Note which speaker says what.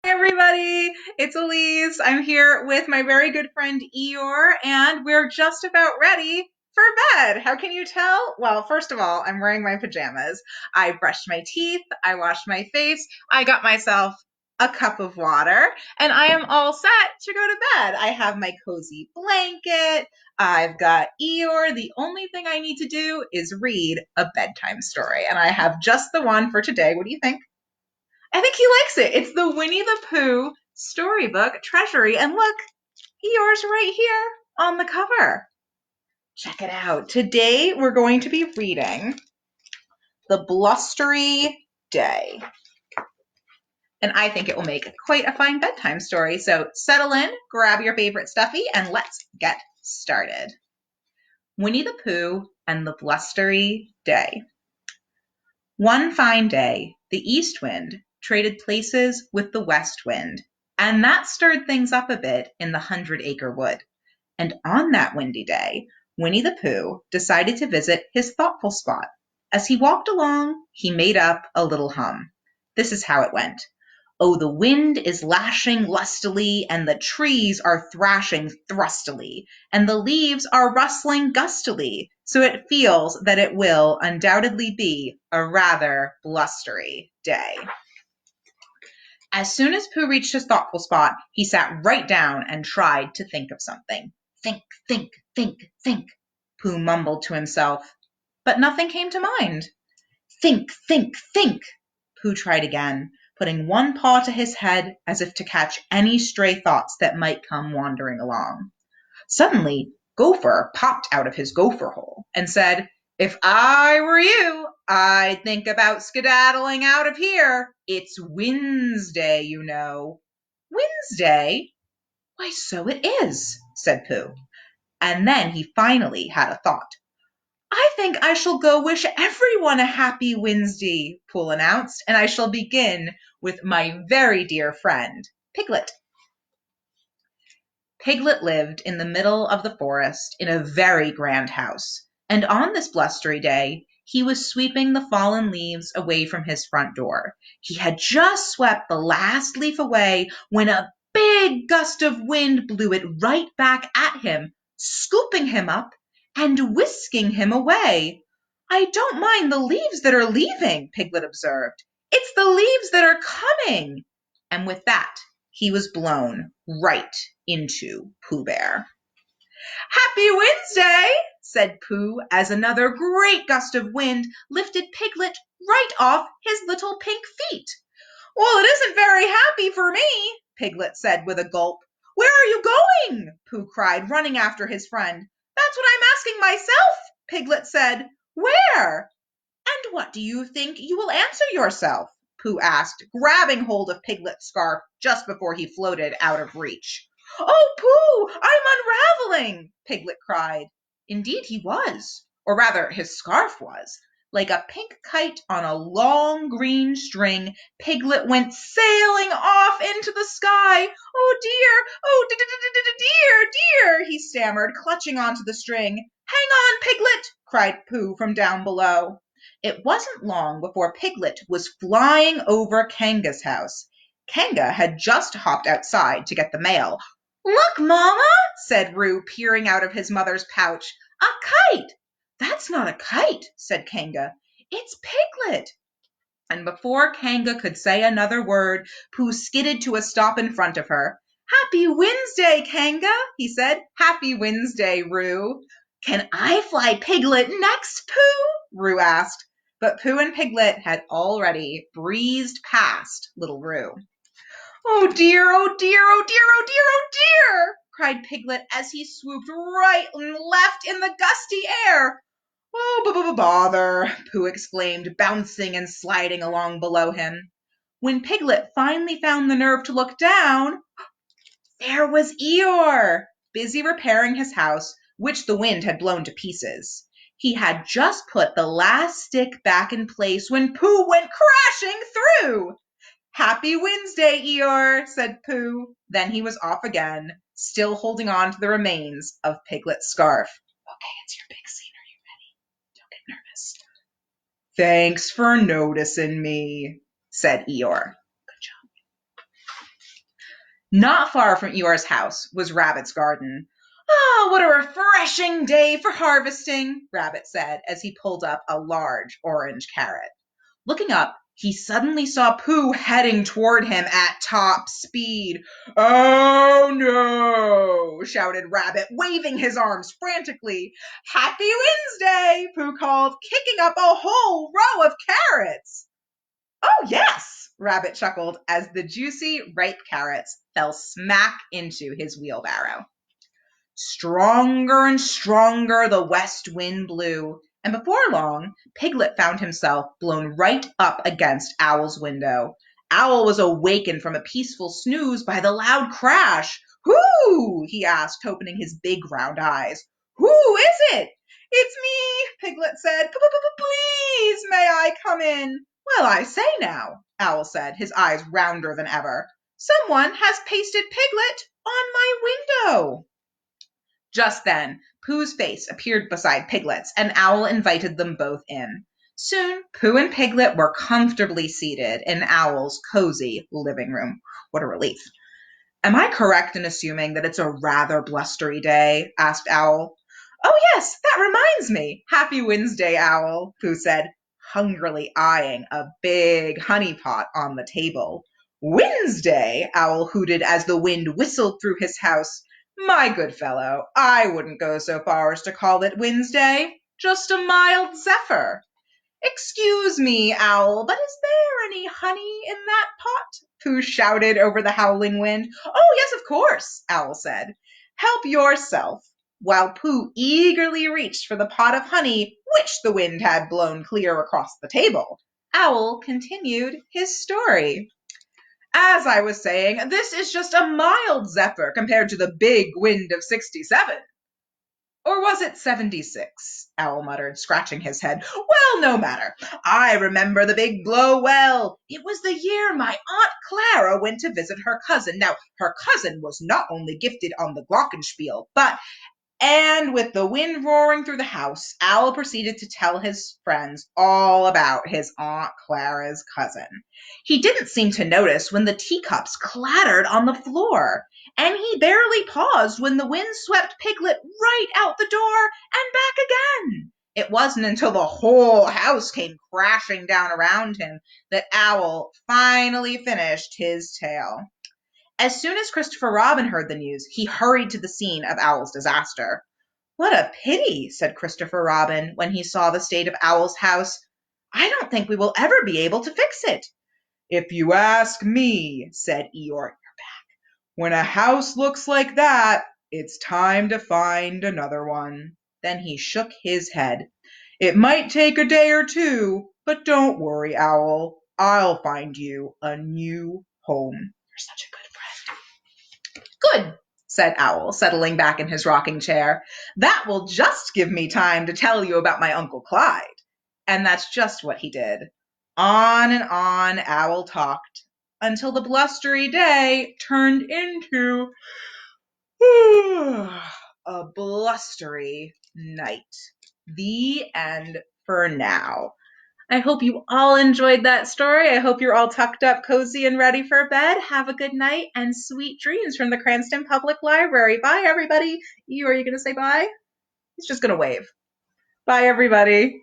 Speaker 1: Hey everybody, it's Elise. I'm here with my very good friend Eeyore, and we're just about ready for bed. How can you tell? Well, first of all, I'm wearing my pajamas. I brushed my teeth, I washed my face, I got myself a cup of water, and I am all set to go to bed. I have my cozy blanket, I've got Eeyore. The only thing I need to do is read a bedtime story, and I have just the one for today. What do you think? I think he likes it. It's the Winnie the Pooh storybook treasury. And look, Eeyore's right here on the cover. Check it out. Today we're going to be reading The Blustery Day. And I think it will make quite a fine bedtime story. So settle in, grab your favorite stuffy, and let's get started. Winnie the Pooh and the Blustery Day. One fine day, the east wind traded places with the west wind, and that stirred things up a bit in the 100-acre wood. And on that windy day, Winnie the Pooh decided to visit his thoughtful spot. As he walked along, he made up a little hum. This is how it went. Oh, the wind is lashing lustily, and the trees are thrashing thrustily, and the leaves are rustling gustily, so it feels that it will undoubtedly be a rather blustery day. As soon as Pooh reached his thoughtful spot, he sat right down and tried to think of something. Think, think, think, think, Pooh mumbled to himself. But nothing came to mind. Think, think, think, Pooh tried again, putting one paw to his head as if to catch any stray thoughts that might come wandering along. Suddenly, Gopher popped out of his gopher hole and said, "If I were you, I'd think about skedaddling out of here. It's Wednesday, you know." Wednesday? Why, so it is, said Pooh. And then he finally had a thought. "I think I shall go wish everyone a happy Wednesday," Pooh announced, "and I shall begin with my very dear friend, Piglet." Piglet lived in the middle of the forest in a very grand house, and on this blustery day he was sweeping the fallen leaves away from his front door. He had just swept the last leaf away when a big gust of wind blew it right back at him, scooping him up and whisking him away. "I don't mind the leaves that are leaving," Piglet observed. "It's the leaves that are coming." And with that, he was blown right into Pooh Bear. "Happy Wednesday," said Pooh, as another great gust of wind lifted Piglet right off his little pink feet. "Well, it isn't very happy for me," Piglet said with a gulp. "Where are you going?" Pooh cried, running after his friend. "That's what I'm asking myself," Piglet said. "Where?" "And what do you think you will answer yourself?" Pooh asked, grabbing hold of Piglet's scarf just before he floated out of reach. "Oh, Pooh, I'm unraveling!" Piglet cried. Indeed he was, or rather his scarf was. Like a pink kite on a long green string, Piglet went sailing off into the sky. "Oh dear, oh dear, dear," he stammered, clutching onto the string. "Hang on, Piglet," cried Pooh from down below. It wasn't long before Piglet was flying over Kanga's house. Kanga had just hopped outside to get the mail. "Look, Mama," said Roo, peering out of his mother's pouch. "A kite." "That's not a kite," said Kanga. "It's Piglet." And before Kanga could say another word, Pooh skidded to a stop in front of her. "Happy Wednesday, Kanga," he said. "Happy Wednesday, Roo." "Can I fly Piglet next, Pooh?" Roo asked. But Pooh and Piglet had already breezed past little Roo. "Oh dear, oh dear, oh dear, oh dear, oh dear," cried Piglet as he swooped right and left in the gusty air. "Oh, bother," Pooh exclaimed, bouncing and sliding along below him. When Piglet finally found the nerve to look down, there was Eeyore, busy repairing his house, which the wind had blown to pieces. He had just put the last stick back in place when Pooh went crashing through. "Happy Wednesday, Eeyore," said Pooh. Then he was off again, still holding on to the remains of Piglet's scarf. "Okay, it's your big scene. Are you ready? Don't get nervous." "Thanks for noticing me," said Eeyore. "Good job." Not far from Eeyore's house was Rabbit's garden. "Ah, what a refreshing day for harvesting," Rabbit said as he pulled up a large orange carrot. Looking up, he suddenly saw Pooh heading toward him at top speed. "Oh no!" shouted Rabbit, waving his arms frantically. "Happy Wednesday!" Pooh called, kicking up a whole row of carrots. "Oh, yes," Rabbit chuckled as the juicy, ripe carrots fell smack into his wheelbarrow. Stronger and stronger the west wind blew, and before long, Piglet found himself blown right up against Owl's window. Owl was awakened from a peaceful snooze by the loud crash. "Who?" he asked, opening his big round eyes. "Who is it?" "It's me," Piglet said. "Please, may I come in?" "Well, I say now," Owl said, his eyes rounder than ever. "Someone has pasted Piglet on my window." Just then, Pooh's face appeared beside Piglet's, and Owl invited them both in. Soon, Pooh and Piglet were comfortably seated in Owl's cozy living room. What a relief. "Am I correct in assuming that it's a rather blustery day?" asked Owl. "Oh, yes, that reminds me. Happy Wednesday, Owl," Pooh said, hungrily eyeing a big honey pot on the table. "Wednesday," Owl hooted as the wind whistled through his house. "My good fellow, I wouldn't go so far as to call it Wednesday. Just a mild zephyr." "Excuse me, Owl, but is there any honey in that pot?" Pooh shouted over the howling wind. "Oh, yes, of course," Owl said. "Help yourself." While Pooh eagerly reached for the pot of honey, which the wind had blown clear across the table, Owl continued his story. "As I was saying, this is just a mild zephyr compared to the big wind of 67. Or was it 76? Owl muttered, scratching his head. "Well, no matter. I remember the big blow well. It was the year my Aunt Clara went to visit her cousin. Now, her cousin was not only gifted on the glockenspiel, but and with the wind roaring through the house, Owl proceeded to tell his friends all about his Aunt Clara's cousin. He didn't seem to notice when the teacups clattered on the floor, and he barely paused when the wind swept Piglet right out the door and back again. It wasn't until the whole house came crashing down around him that Owl finally finished his tale. As soon as Christopher Robin heard the news, he hurried to the scene of Owl's disaster. "What a pity," said Christopher Robin when he saw the state of Owl's house. "I don't think we will ever be able to fix it." "If you ask me," said Eeyore, "when a house looks like that, it's time to find another one." Then he shook his head. "It might take a day or two, but don't worry, Owl. I'll find you a new home. You're such a good friend." "Good," said Owl, settling back in his rocking chair. "That will just give me time to tell you about my Uncle Clyde." And that's just what he did. On and on Owl talked until the blustery day turned into a blustery night. The end for now. I hope you all enjoyed that story. I hope you're all tucked up, cozy, and ready for bed. Have a good night and sweet dreams from the Cranston Public Library. Bye, everybody. Are you going to say bye? He's just going to wave. Bye, everybody.